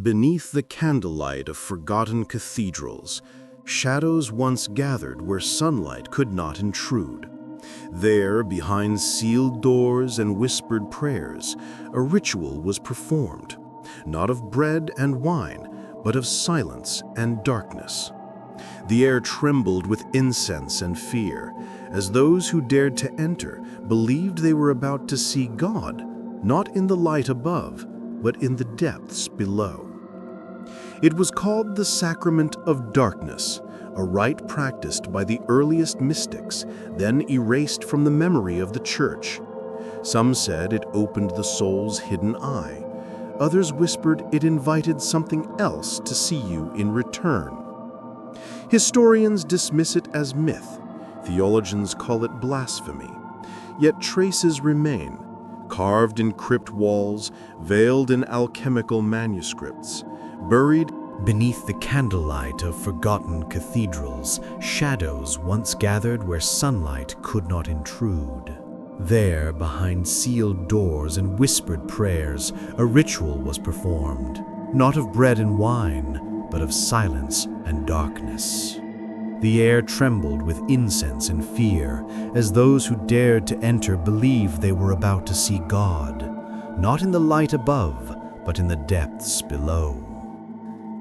Beneath the candlelight of forgotten cathedrals, shadows once gathered where sunlight could not intrude. There, behind sealed doors and whispered prayers, a ritual was performed, not of bread and wine, but of silence and darkness. The air trembled with incense and fear, as those who dared to enter believed they were about to see God, not in the light above, but in the depths below. It was called the Sacrament of Darkness, a rite practiced by the earliest mystics, then erased from the memory of the Church. Some said it opened the soul's hidden eye. Others whispered it invited something else to see you in return. Historians dismiss it as myth. Theologians call it blasphemy. Yet traces remain, carved in crypt walls, veiled in alchemical manuscripts, buried beneath the candlelight of forgotten cathedrals. Shadows once gathered where sunlight could not intrude. There, behind sealed doors and whispered prayers, a ritual was performed, not of bread and wine, but of silence and darkness. The air trembled with incense and fear, as those who dared to enter believed they were about to see God, not in the light above, but in the depths below.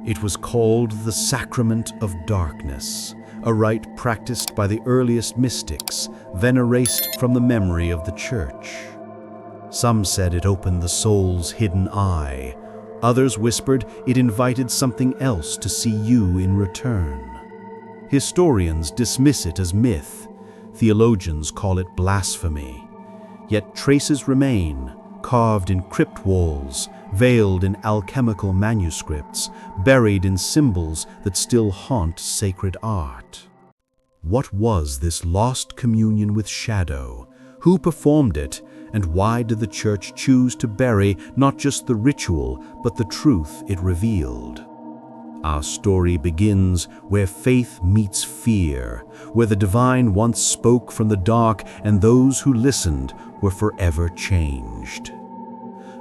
It was called the Sacrament of Darkness, a rite practiced by the earliest mystics, then erased from the memory of the Church. Some said it opened the soul's hidden eye. Others whispered it invited something else to see you in return. Historians dismiss it as myth. Theologians call it blasphemy. Yet traces remain, carved in crypt walls, veiled in alchemical manuscripts, buried in symbols that still haunt sacred art. What was this lost communion with shadow? Who performed it? And why did the Church choose to bury not just the ritual, but the truth it revealed? Our story begins where faith meets fear, where the divine once spoke from the dark and those who listened were forever changed.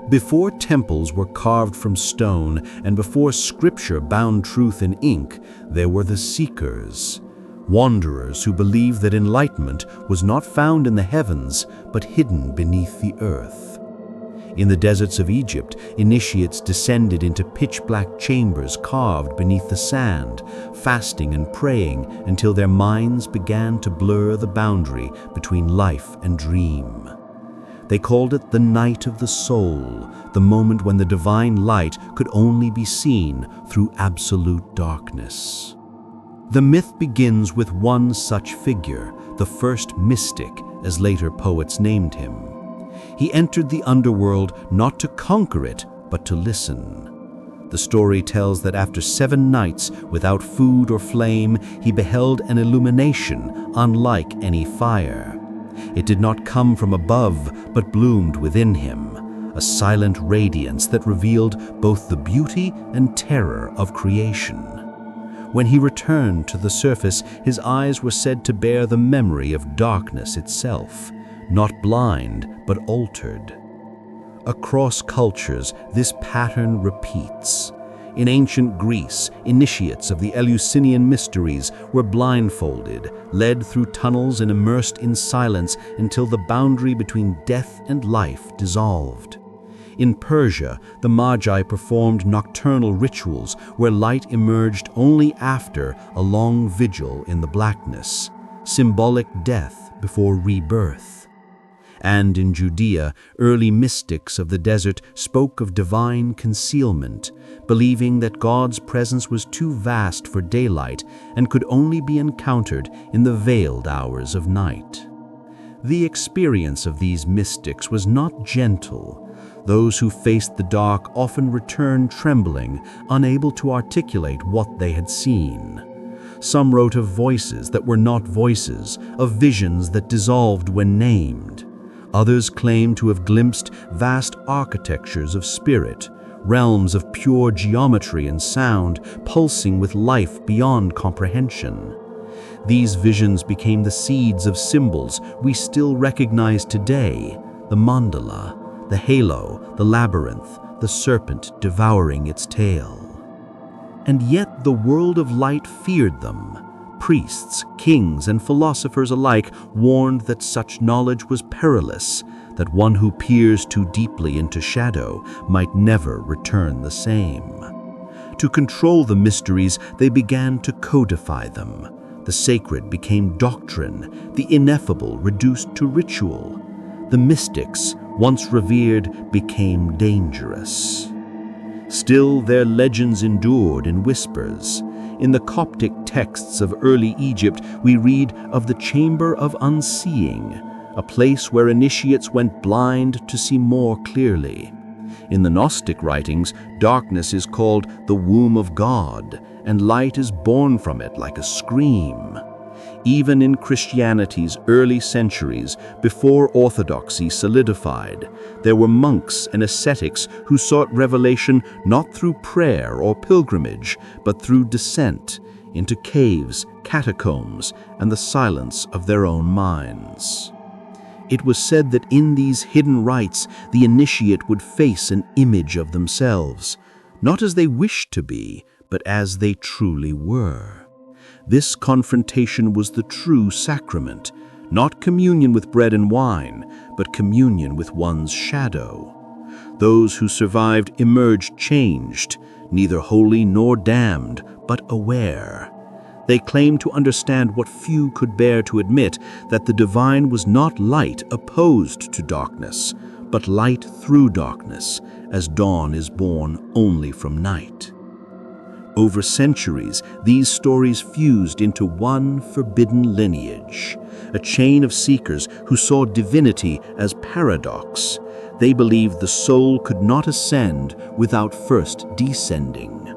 Before temples were carved from stone and before scripture bound truth in ink, there were the seekers, wanderers who believed that enlightenment was not found in the heavens but hidden beneath the earth. In the deserts of Egypt, initiates descended into pitch-black chambers carved beneath the sand, fasting and praying until their minds began to blur the boundary between life and dream. They called it the night of the soul, the moment when the divine light could only be seen through absolute darkness. The myth begins with one such figure, the first mystic, as later poets named him. He entered the underworld not to conquer it, but to listen. The story tells that after 7 nights without food or flame, he beheld an illumination unlike any fire. It did not come from above, but bloomed within him, a silent radiance that revealed both the beauty and terror of creation. When he returned to the surface, his eyes were said to bear the memory of darkness itself, not blind, but altered. Across cultures, this pattern repeats. In ancient Greece, initiates of the Eleusinian mysteries were blindfolded, led through tunnels and immersed in silence until the boundary between death and life dissolved. In Persia, the Magi performed nocturnal rituals where light emerged only after a long vigil in the blackness, symbolic death before rebirth. And in Judea, early mystics of the desert spoke of divine concealment, believing that God's presence was too vast for daylight and could only be encountered in the veiled hours of night. The experience of these mystics was not gentle. Those who faced the dark often returned trembling, unable to articulate what they had seen. Some wrote of voices that were not voices, of visions that dissolved when named. Others claimed to have glimpsed vast architectures of spirit, realms of pure geometry and sound, pulsing with life beyond comprehension. These visions became the seeds of symbols we still recognize today: the mandala, the halo, the labyrinth, the serpent devouring its tail. And yet the world of light feared them. Priests, kings, and philosophers alike warned that such knowledge was perilous, that one who peers too deeply into shadow might never return the same. To control the mysteries, they began to codify them. The sacred became doctrine, the ineffable reduced to ritual. The mystics, once revered, became dangerous. Still, their legends endured in whispers. In the Coptic texts of early Egypt, we read of the Chamber of Unseeing, a place where initiates went blind to see more clearly. In the Gnostic writings, darkness is called the womb of God, and light is born from it like a scream. Even in Christianity's early centuries, before orthodoxy solidified, there were monks and ascetics who sought revelation not through prayer or pilgrimage, but through descent into caves, catacombs, and the silence of their own minds. It was said that in these hidden rites, the initiate would face an image of themselves, not as they wished to be, but as they truly were. This confrontation was the true sacrament, not communion with bread and wine, but communion with one's shadow. Those who survived emerged changed, neither holy nor damned, but aware. They claimed to understand what few could bear to admit, that the divine was not light opposed to darkness, but light through darkness, as dawn is born only from night. Over centuries, these stories fused into one forbidden lineage, a chain of seekers who saw divinity as paradox. They believed the soul could not ascend without first descending.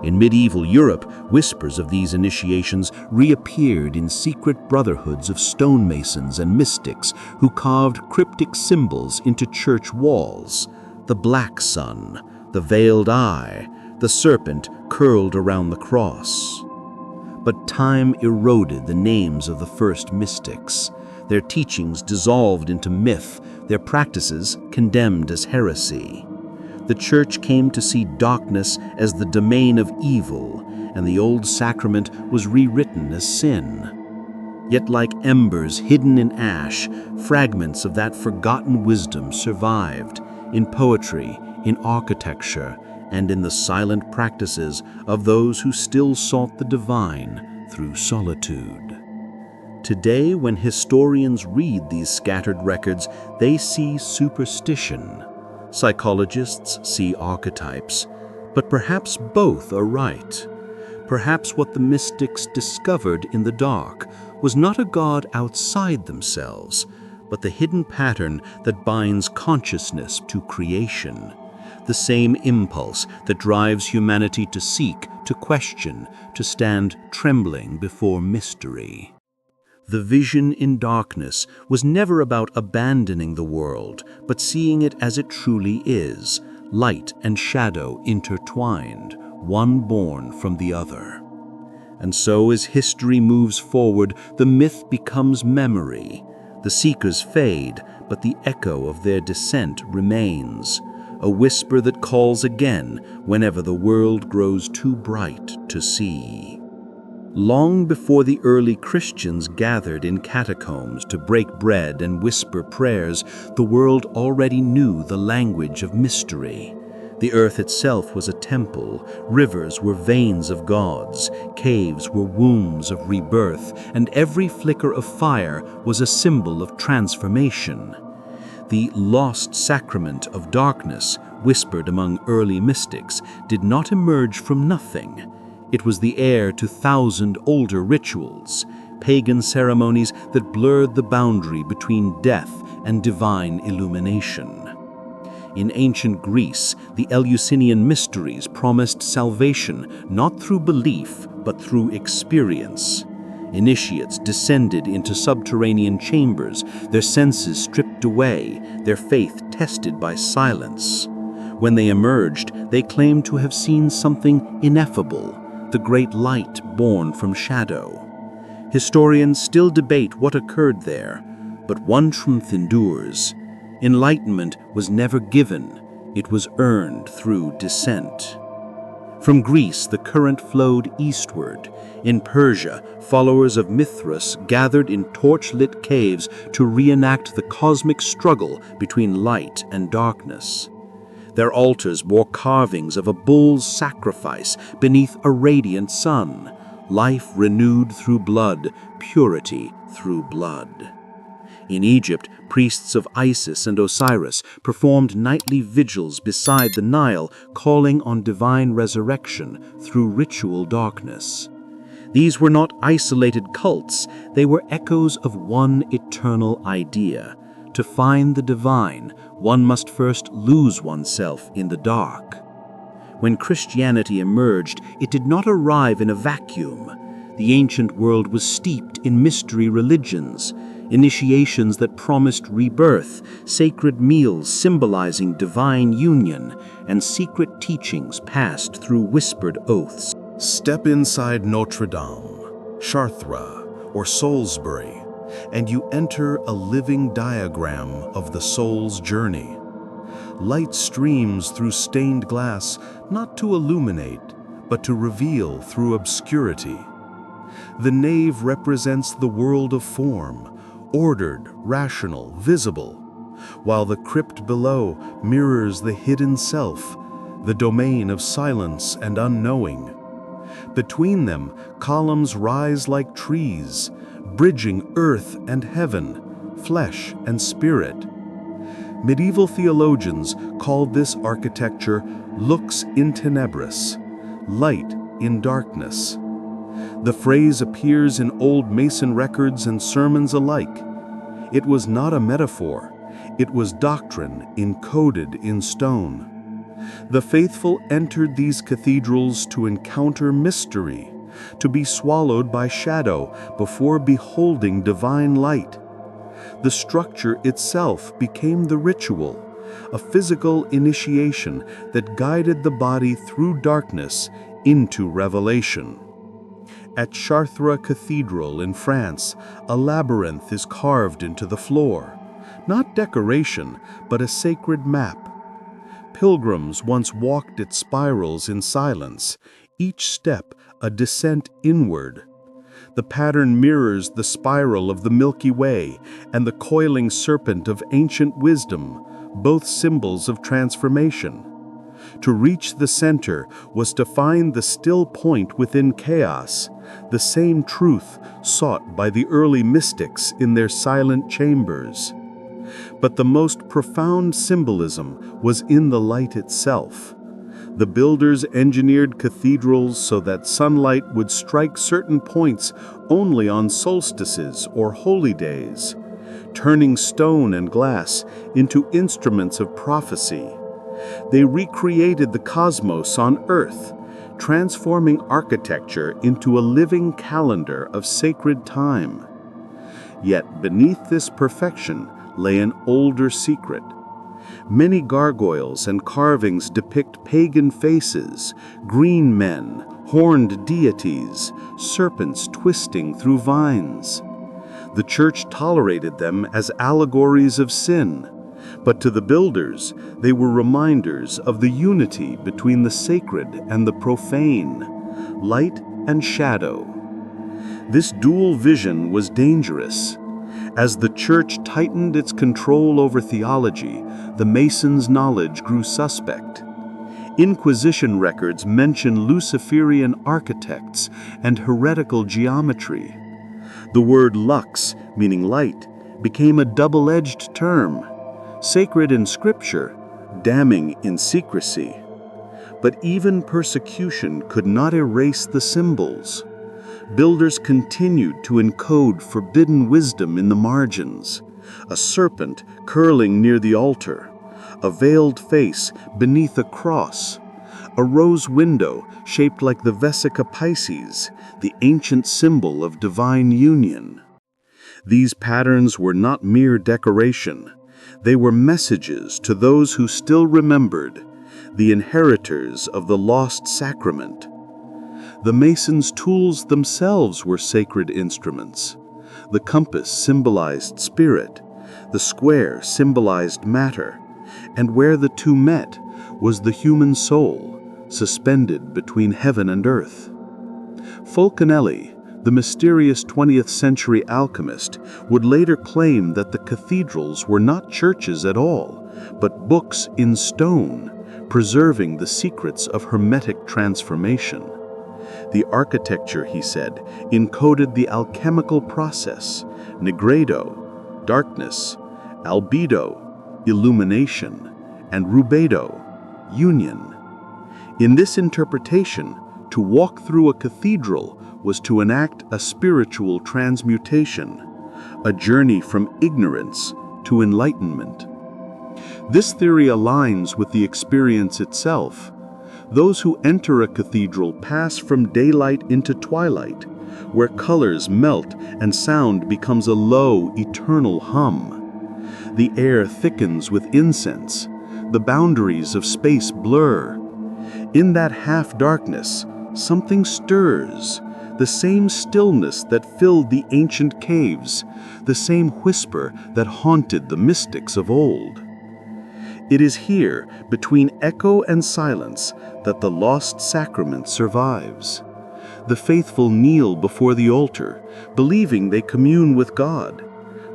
In medieval Europe, whispers of these initiations reappeared in secret brotherhoods of stonemasons and mystics who carved cryptic symbols into church walls: the black sun, the veiled eye, the serpent curled around the cross. But time eroded the names of the first mystics. Their teachings dissolved into myth, their practices condemned as heresy. The Church came to see darkness as the domain of evil, and the old sacrament was rewritten as sin. Yet like embers hidden in ash, fragments of that forgotten wisdom survived in poetry, in architecture, and in the silent practices of those who still sought the divine through solitude. Today, when historians read these scattered records, they see superstition. Psychologists see archetypes, but perhaps both are right. Perhaps what the mystics discovered in the dark was not a God outside themselves, but the hidden pattern that binds consciousness to creation, the same impulse that drives humanity to seek, to question, to stand trembling before mystery. The vision in darkness was never about abandoning the world, but seeing it as it truly is, light and shadow intertwined, one born from the other. And so as history moves forward, the myth becomes memory. The seekers fade, but the echo of their descent remains, a whisper that calls again whenever the world grows too bright to see. Long before the early Christians gathered in catacombs to break bread and whisper prayers, the world already knew the language of mystery. The earth itself was a temple, rivers were veins of gods, caves were wombs of rebirth, and every flicker of fire was a symbol of transformation. The lost sacrament of darkness, whispered among early mystics, did not emerge from nothing. It was the heir to 1,000 older rituals, pagan ceremonies that blurred the boundary between death and divine illumination. In ancient Greece, the Eleusinian mysteries promised salvation not through belief, but through experience. Initiates descended into subterranean chambers, their senses stripped away, their faith tested by silence. When they emerged, they claimed to have seen something ineffable, the great light born from shadow. Historians still debate what occurred there, but one truth endures: enlightenment was never given, It was earned through descent. From Greece, the current flowed eastward. In Persia, followers of Mithras gathered in torch-lit caves to reenact the cosmic struggle between light and darkness. Their altars bore carvings of a bull's sacrifice beneath a radiant sun, life renewed through blood, purity through blood. In Egypt, priests of Isis and Osiris performed nightly vigils beside the Nile, calling on divine resurrection through ritual darkness. These were not isolated cults, they were echoes of one eternal idea. To find the divine, one must first lose oneself in the dark. When Christianity emerged, it did not arrive in a vacuum. The ancient world was steeped in mystery religions, initiations that promised rebirth, sacred meals symbolizing divine union, and secret teachings passed through whispered oaths. Step inside Notre Dame, Chartres, or Salisbury, and you enter a living diagram of the soul's journey. Light streams through stained glass, not to illuminate, but to reveal through obscurity. The nave represents the world of form, ordered, rational, visible, while the crypt below mirrors the hidden self, the domain of silence and unknowing. Between them, columns rise like trees, bridging earth and heaven, flesh and spirit. Medieval theologians called this architecture lux in tenebris, light in darkness. The phrase appears in old Mason records and sermons alike. It was not a metaphor, it was doctrine encoded in stone. The faithful entered these cathedrals to encounter mystery, to be swallowed by shadow before beholding divine light. The structure itself became the ritual, a physical initiation that guided the body through darkness into revelation. At Chartres Cathedral in France, a labyrinth is carved into the floor, not decoration, but a sacred map. Pilgrims once walked its spirals in silence, each step a descent inward. The pattern mirrors the spiral of the Milky Way and the coiling serpent of ancient wisdom, both symbols of transformation. To reach the center was to find the still point within chaos, the same truth sought by the early mystics in their silent chambers. But the most profound symbolism was in the light itself. The builders engineered cathedrals so that sunlight would strike certain points only on solstices or holy days, turning stone and glass into instruments of prophecy. They recreated the cosmos on Earth, transforming architecture into a living calendar of sacred time. Yet beneath this perfection lay an older secret. Many gargoyles and carvings depict pagan faces, green men, horned deities, serpents twisting through vines. The church tolerated them as allegories of sin, but to the builders, they were reminders of the unity between the sacred and the profane, light and shadow. This dual vision was dangerous. As the church tightened its control over theology, the Masons' knowledge grew suspect. Inquisition records mention Luciferian architects and heretical geometry. The word lux, meaning light, became a double-edged term, sacred in scripture, damning in secrecy. But even persecution could not erase the symbols. Builders continued to encode forbidden wisdom in the margins, a serpent curling near the altar, a veiled face beneath a cross, a rose window shaped like the Vesica Pisces, the ancient symbol of divine union. These patterns were not mere decoration. They were messages to those who still remembered, the inheritors of the lost sacrament. The Masons' tools themselves were sacred instruments. The compass symbolized spirit, the square symbolized matter, and where the two met, was the human soul, suspended between heaven and earth. Fulcanelli, the mysterious 20th century alchemist, would later claim that the cathedrals were not churches at all, but books in stone, preserving the secrets of hermetic transformation. The architecture, he said, encoded the alchemical process: nigredo, darkness; albedo, illumination; and rubedo, union. In this interpretation, to walk through a cathedral was to enact a spiritual transmutation, a journey from ignorance to enlightenment. This theory aligns with the experience itself. Those who enter a cathedral pass from daylight into twilight, where colors melt and sound becomes a low, eternal hum. The air thickens with incense. The boundaries of space blur. In that half-darkness, something stirs, the same stillness that filled the ancient caves, the same whisper that haunted the mystics of old. It is here, between echo and silence, that the lost sacrament survives. The faithful kneel before the altar, believing they commune with God.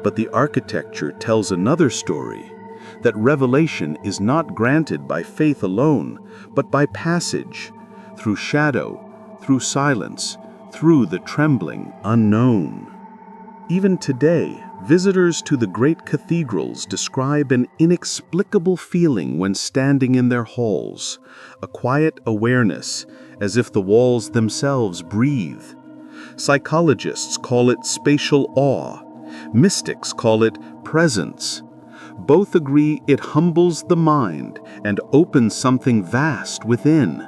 But the architecture tells another story, that revelation is not granted by faith alone, but by passage, through shadow, through silence, through the trembling unknown. Even today, visitors to the great cathedrals describe an inexplicable feeling when standing in their halls, a quiet awareness, as if the walls themselves breathe. Psychologists call it spatial awe. Mystics call it presence. Both agree it humbles the mind and opens something vast within.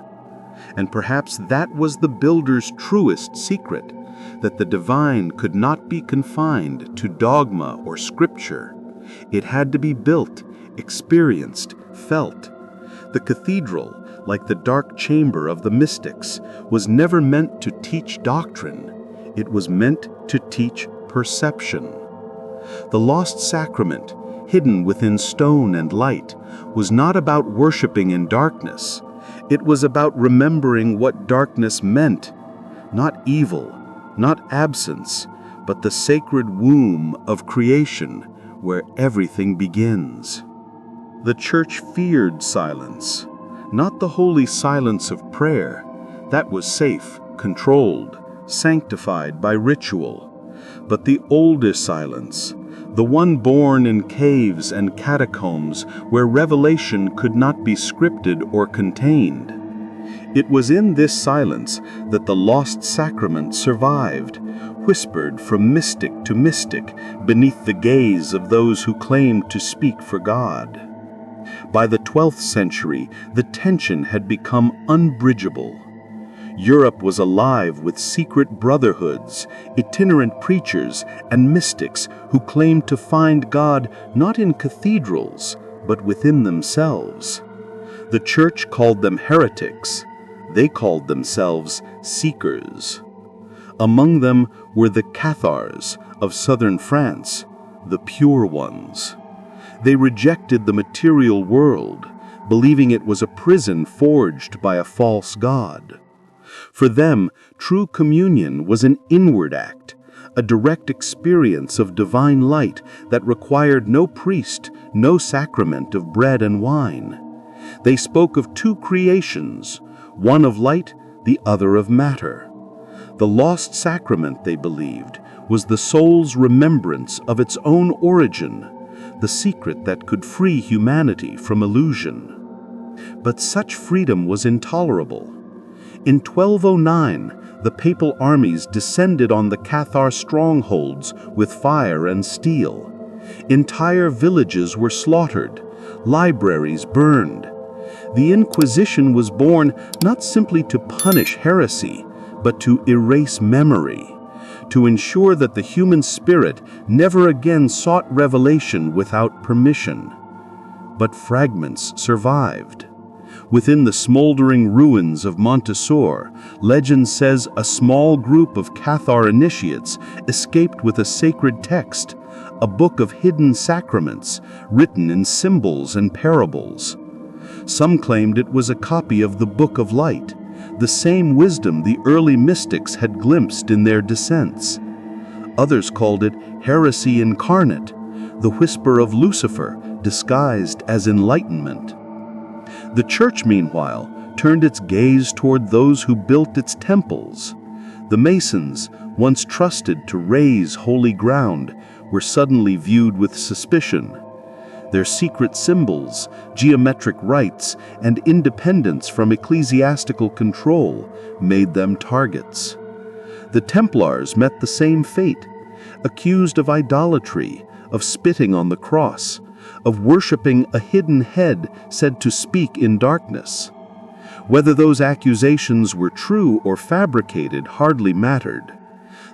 And perhaps that was the builder's truest secret, that the divine could not be confined to dogma or scripture. It had to be built, experienced, felt. The cathedral, like the dark chamber of the mystics, was never meant to teach doctrine. It was meant to teach perception. The lost sacrament, hidden within stone and light, was not about worshiping in darkness. It was about remembering what darkness meant. Not evil, not absence, but the sacred womb of creation where everything begins. The church feared silence, not the holy silence of prayer. That was safe, controlled, sanctified by ritual, but the older silence, the one born in caves and catacombs where revelation could not be scripted or contained. It was in this silence that the lost sacrament survived, whispered from mystic to mystic beneath the gaze of those who claimed to speak for God. By the 12th century, the tension had become unbridgeable. Europe was alive with secret brotherhoods, itinerant preachers, and mystics who claimed to find God not in cathedrals, but within themselves. The church called them heretics. They called themselves seekers. Among them were the Cathars of southern France, the pure ones. They rejected the material world, believing it was a prison forged by a false god. For them, true communion was an inward act, a direct experience of divine light that required no priest, no sacrament of bread and wine. They spoke of two creations, one of light, the other of matter. The lost sacrament, they believed, was the soul's remembrance of its own origin, the secret that could free humanity from illusion. But such freedom was intolerable. In 1209, the papal armies descended on the Cathar strongholds with fire and steel. Entire villages were slaughtered, libraries burned. The Inquisition was born not simply to punish heresy, but to erase memory, to ensure that the human spirit never again sought revelation without permission. But fragments survived. Within the smoldering ruins of Montesor, legend says a small group of Cathar initiates escaped with a sacred text, a book of hidden sacraments, written in symbols and parables. Some claimed it was a copy of the Book of Light, the same wisdom the early mystics had glimpsed in their descents. Others called it heresy incarnate, the whisper of Lucifer disguised as enlightenment. The church, meanwhile, turned its gaze toward those who built its temples. The Masons, once trusted to raise holy ground, were suddenly viewed with suspicion. Their secret symbols, geometric rites, and independence from ecclesiastical control made them targets. The Templars met the same fate, accused of idolatry, of spitting on the cross, of worshipping a hidden head said to speak in darkness. Whether those accusations were true or fabricated hardly mattered.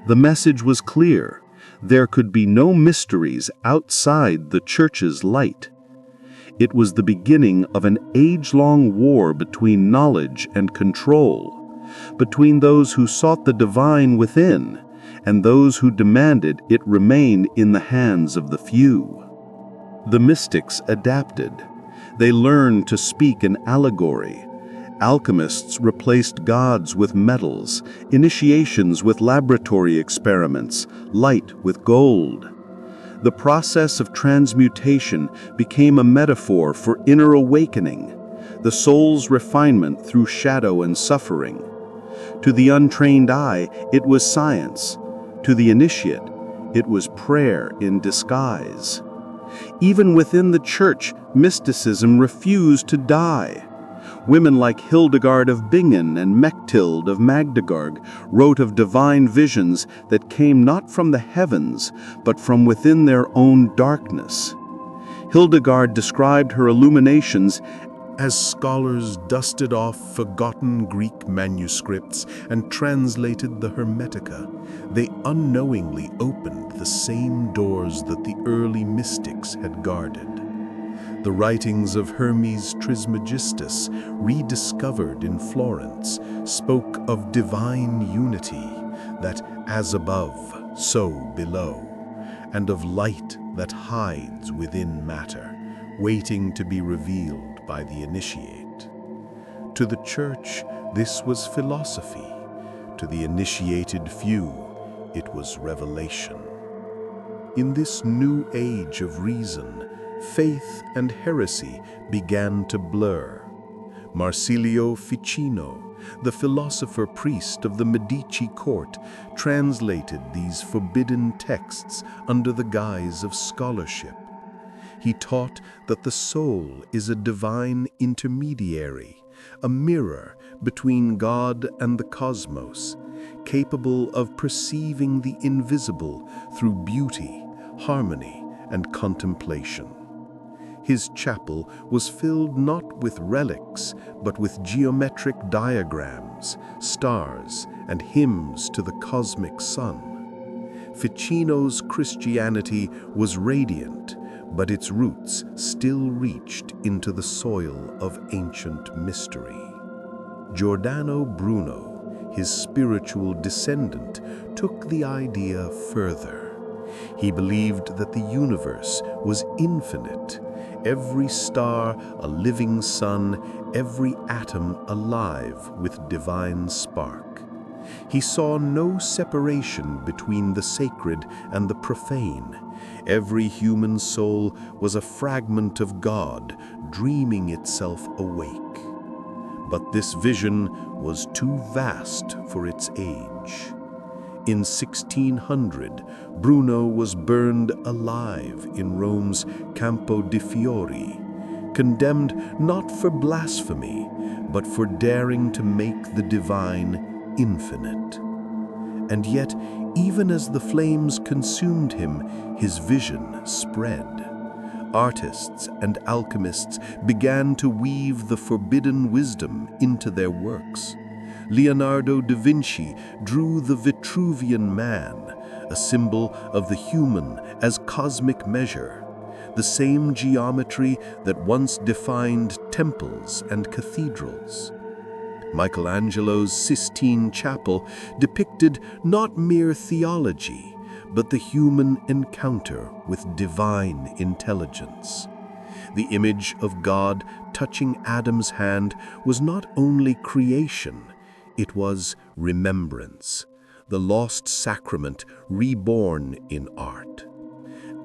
The message was clear. There could be no mysteries outside the Church's light. It was the beginning of an age-long war between knowledge and control, between those who sought the divine within and those who demanded it remain in the hands of the few. The mystics adapted. They learned to speak in allegory. Alchemists replaced gods with metals, initiations with laboratory experiments, light with gold. The process of transmutation became a metaphor for inner awakening, the soul's refinement through shadow and suffering. To the untrained eye, it was science. To the initiate, it was prayer in disguise. Even within the church, mysticism refused to die. Women like Hildegard of Bingen and Mechthild of Magdeburg wrote of divine visions that came not from the heavens, but from within their own darkness. Hildegard described her illuminations as scholars dusted off forgotten Greek manuscripts and translated the Hermetica. They unknowingly opened the same doors that the early mystics had guarded. The writings of Hermes Trismegistus, rediscovered in Florence, spoke of divine unity, that as above, so below, and of light that hides within matter, waiting to be revealed by the initiate. To the church, this was philosophy. To the initiated few, it was revelation. In this new age of reason, faith and heresy began to blur. Marsilio Ficino, the philosopher-priest of the Medici court, translated these forbidden texts under the guise of scholarship. He taught that the soul is a divine intermediary, a mirror between God and the cosmos, capable of perceiving the invisible through beauty, harmony, and contemplation. His chapel was filled not with relics, but with geometric diagrams, stars, and hymns to the cosmic sun. Ficino's Christianity was radiant, but its roots still reached into the soil of ancient mystery. Giordano Bruno, his spiritual descendant, took the idea further. He believed that the universe was infinite, every star a living sun, every atom alive with divine spark. He saw no separation between the sacred and the profane. Every human soul was a fragment of God, dreaming itself awake. But this vision was too vast for its age. In 1600, Bruno was burned alive in Rome's Campo di Fiori, condemned not for blasphemy, but for daring to make the divine infinite. And yet, even as the flames consumed him, his vision spread. Artists and alchemists began to weave the forbidden wisdom into their works. Leonardo da Vinci drew the Vitruvian Man, a symbol of the human as cosmic measure, the same geometry that once defined temples and cathedrals. Michelangelo's Sistine Chapel depicted not mere theology, but the human encounter with divine intelligence. The image of God touching Adam's hand was not only creation, it was remembrance, the lost sacrament reborn in art.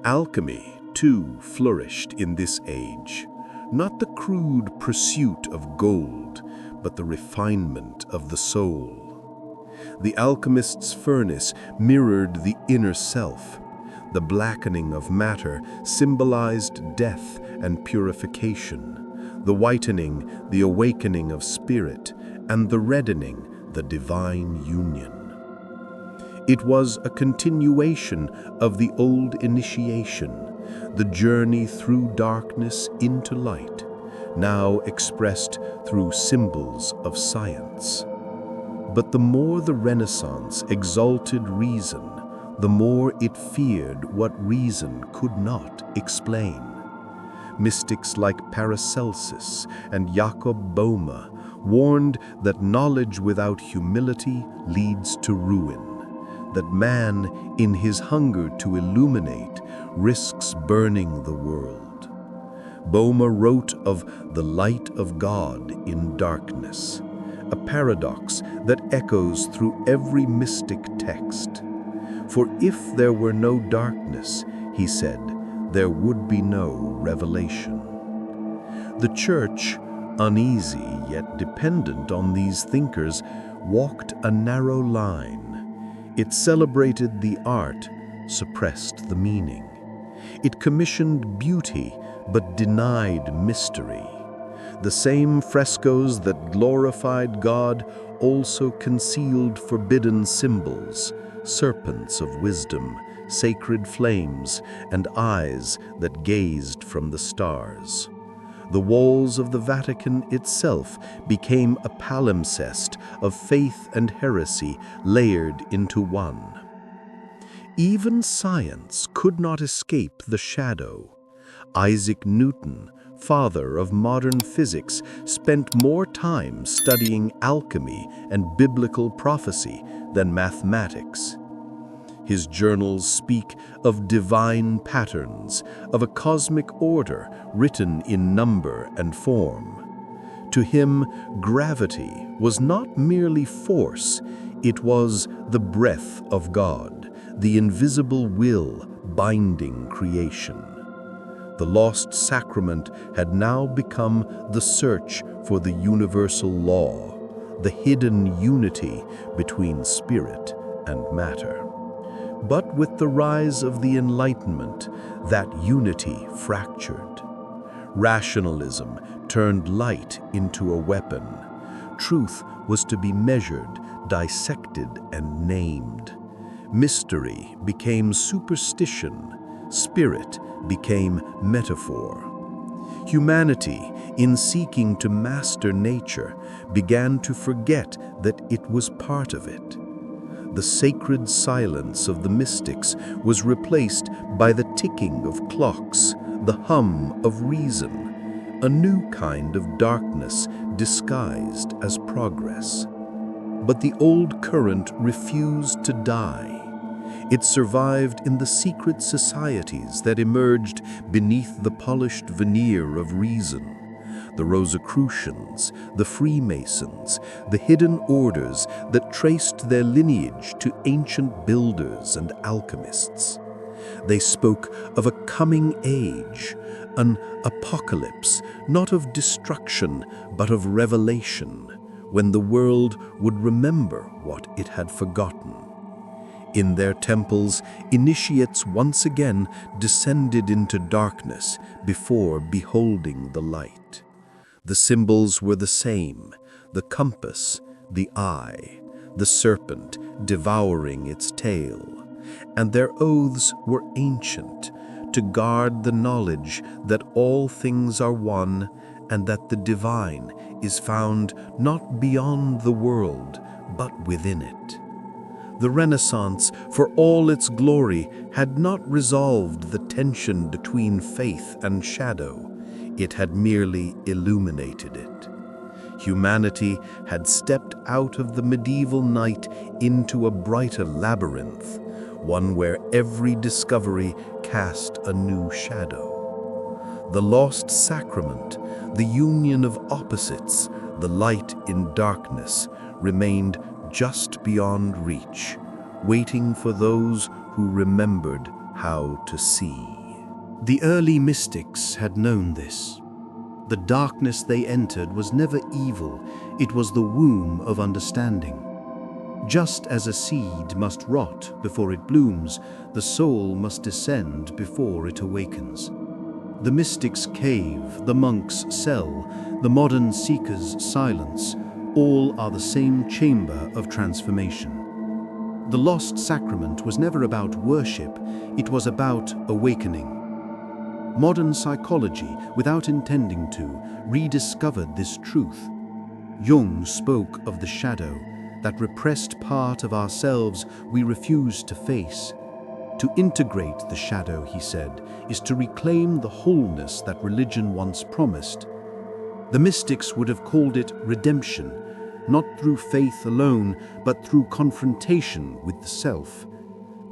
Alchemy, too, flourished in this age, not the crude pursuit of gold, but the refinement of the soul. The alchemist's furnace mirrored the inner self. The blackening of matter symbolized death and purification, the whitening, the awakening of spirit, and the reddening, the divine union. It was a continuation of the old initiation, the journey through darkness into light, now expressed through symbols of science. But the more the Renaissance exalted reason, the more it feared what reason could not explain. Mystics like Paracelsus and Jacob Boehme warned that knowledge without humility leads to ruin, that man, in his hunger to illuminate, risks burning the world. Boehme wrote of the light of God in darkness, a paradox that echoes through every mystic text. For if there were no darkness, he said, there would be no revelation. The Church, uneasy yet dependent on these thinkers, walked a narrow line. It celebrated the art, suppressed the meaning. It commissioned beauty, but denied mystery. The same frescoes that glorified God also concealed forbidden symbols, serpents of wisdom, sacred flames, and eyes that gazed from the stars. The walls of the Vatican itself became a palimpsest of faith and heresy layered into one. Even science could not escape the shadow. Isaac Newton, father of modern physics, spent more time studying alchemy and biblical prophecy than mathematics. His journals speak of divine patterns, of a cosmic order written in number and form. To him, gravity was not merely force, it was the breath of God, the invisible will binding creation. The lost sacrament had now become the search for the universal law, the hidden unity between spirit and matter. But with the rise of the Enlightenment, that unity fractured. Rationalism turned light into a weapon. Truth was to be measured, dissected, and named. Mystery became superstition. Spirit became metaphor. Humanity, in seeking to master nature, began to forget that it was part of it. The sacred silence of the mystics was replaced by the ticking of clocks, the hum of reason, a new kind of darkness disguised as progress. But the old current refused to die. It survived in the secret societies that emerged beneath the polished veneer of reason. The Rosicrucians, the Freemasons, the hidden orders that traced their lineage to ancient builders and alchemists. They spoke of a coming age, an apocalypse, not of destruction, but of revelation, when the world would remember what it had forgotten. In their temples, initiates once again descended into darkness before beholding the light. The symbols were the same, the compass, the eye, the serpent devouring its tail, and their oaths were ancient, to guard the knowledge that all things are one and that the divine is found not beyond the world, but within it. The Renaissance, for all its glory, had not resolved the tension between faith and shadow. It had merely illuminated it. Humanity had stepped out of the medieval night into a brighter labyrinth, one where every discovery cast a new shadow. The lost sacrament, the union of opposites, the light in darkness, remained just beyond reach, waiting for those who remembered how to see. The early mystics had known this. The darkness they entered was never evil, it was the womb of understanding. Just as a seed must rot before it blooms, the soul must descend before it awakens. The mystic's cave, the monk's cell, the modern seeker's silence, all are the same chamber of transformation. The lost sacrament was never about worship, it was about awakening. Modern psychology, without intending to, rediscovered this truth. Jung spoke of the shadow, that repressed part of ourselves we refuse to face. To integrate the shadow, he said, is to reclaim the wholeness that religion once promised. The mystics would have called it redemption, not through faith alone, but through confrontation with the self.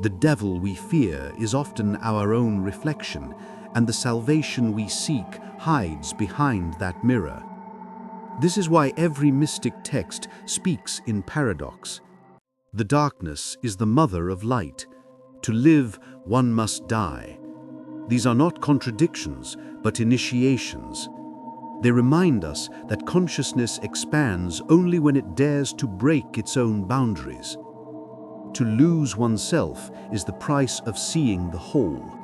The devil we fear is often our own reflection, and the salvation we seek hides behind that mirror. This is why every mystic text speaks in paradox. The darkness is the mother of light. To live, one must die. These are not contradictions, but initiations. They remind us that consciousness expands only when it dares to break its own boundaries. To lose oneself is the price of seeing the whole.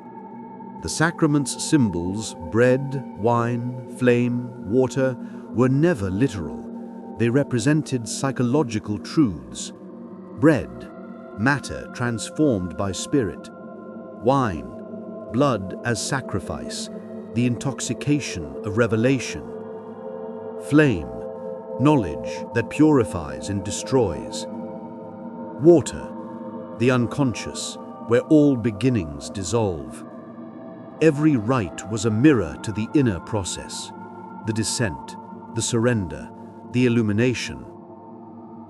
The sacrament's symbols, bread, wine, flame, water, were never literal. They represented psychological truths. Bread, matter transformed by spirit. Wine, blood as sacrifice, the intoxication of revelation. Flame, knowledge that purifies and destroys. Water, the unconscious, where all beginnings dissolve. Every rite was a mirror to the inner process, the descent, the surrender, the illumination.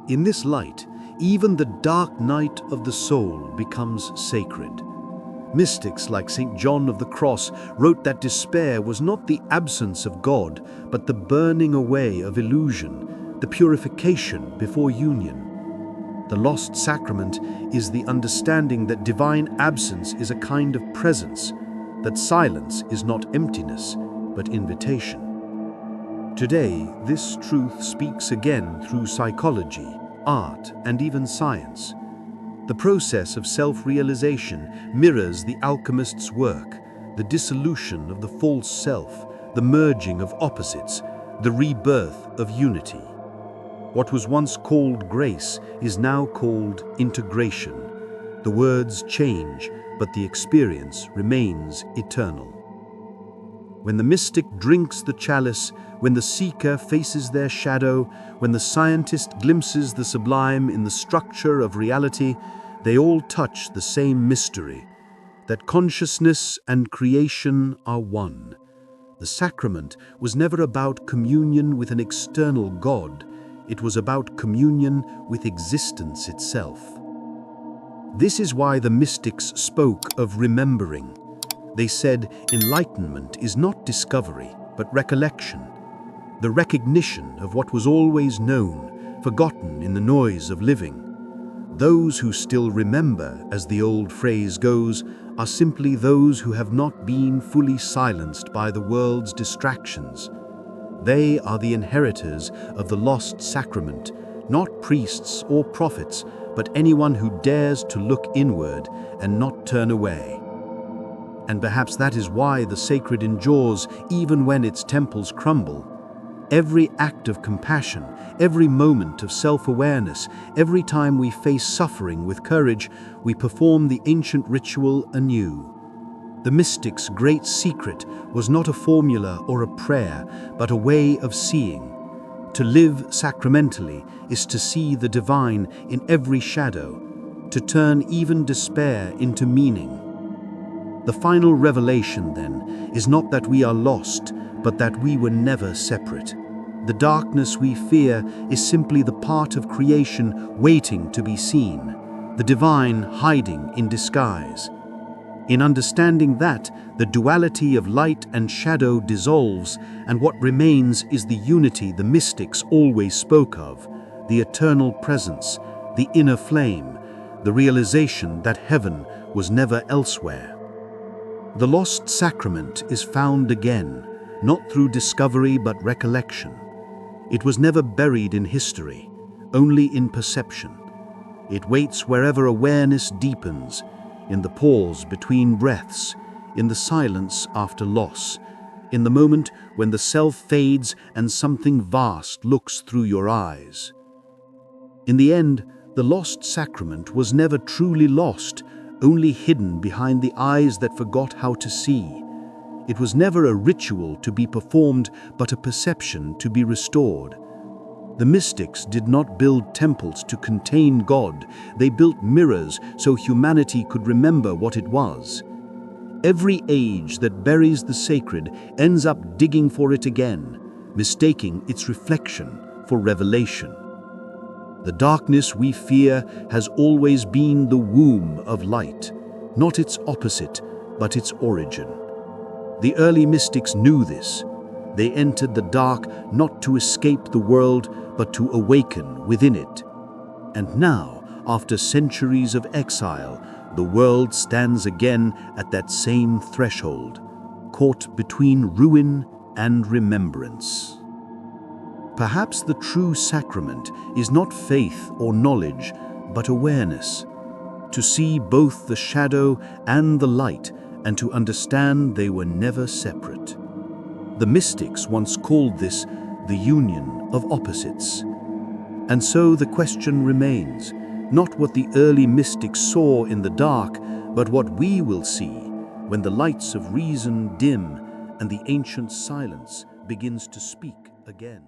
In this light, even the dark night of the soul becomes sacred. Mystics like St. John of the Cross wrote that despair was not the absence of God, but the burning away of illusion, the purification before union. The lost sacrament is the understanding that divine absence is a kind of presence, that silence is not emptiness, but invitation. Today, this truth speaks again through psychology, art, and even science. The process of self-realization mirrors the alchemist's work, the dissolution of the false self, the merging of opposites, the rebirth of unity. What was once called grace is now called integration. The words change, but the experience remains eternal. When the mystic drinks the chalice, when the seeker faces their shadow, when the scientist glimpses the sublime in the structure of reality, they all touch the same mystery, that consciousness and creation are one. The sacrament was never about communion with an external God, it was about communion with existence itself. This is why the mystics spoke of remembering. They said enlightenment is not discovery, but recollection, the recognition of what was always known, forgotten in the noise of living. Those who still remember, as the old phrase goes, are simply those who have not been fully silenced by the world's distractions. They are the inheritors of the lost sacrament, not priests or prophets, but anyone who dares to look inward and not turn away. And perhaps that is why the sacred endures even when its temples crumble. Every act of compassion, every moment of self-awareness, every time we face suffering with courage, we perform the ancient ritual anew. The mystic's great secret was not a formula or a prayer, but a way of seeing. To live sacramentally is to see the divine in every shadow, to turn even despair into meaning. The final revelation, then, is not that we are lost, but that we were never separate. The darkness we fear is simply the part of creation waiting to be seen, the divine hiding in disguise. In understanding that, the duality of light and shadow dissolves, and what remains is the unity the mystics always spoke of, the eternal presence, the inner flame, the realization that heaven was never elsewhere. The lost sacrament is found again, not through discovery but recollection. It was never buried in history, only in perception. It waits wherever awareness deepens, in the pause between breaths, in the silence after loss, in the moment when the self fades and something vast looks through your eyes. In the end, the lost sacrament was never truly lost, only hidden behind the eyes that forgot how to see. It was never a ritual to be performed, but a perception to be restored. The mystics did not build temples to contain God. They built mirrors so humanity could remember what it was. Every age that buries the sacred ends up digging for it again, mistaking its reflection for revelation. The darkness we fear has always been the womb of light, not its opposite, but its origin. The early mystics knew this. They entered the dark not to escape the world, but to awaken within it. And now, after centuries of exile, the world stands again at that same threshold, caught between ruin and remembrance. Perhaps the true sacrament is not faith or knowledge, but awareness. To see both the shadow and the light, and to understand they were never separate. The mystics once called this the union of opposites. And so the question remains, not what the early mystics saw in the dark, but what we will see when the lights of reason dim and the ancient silence begins to speak again.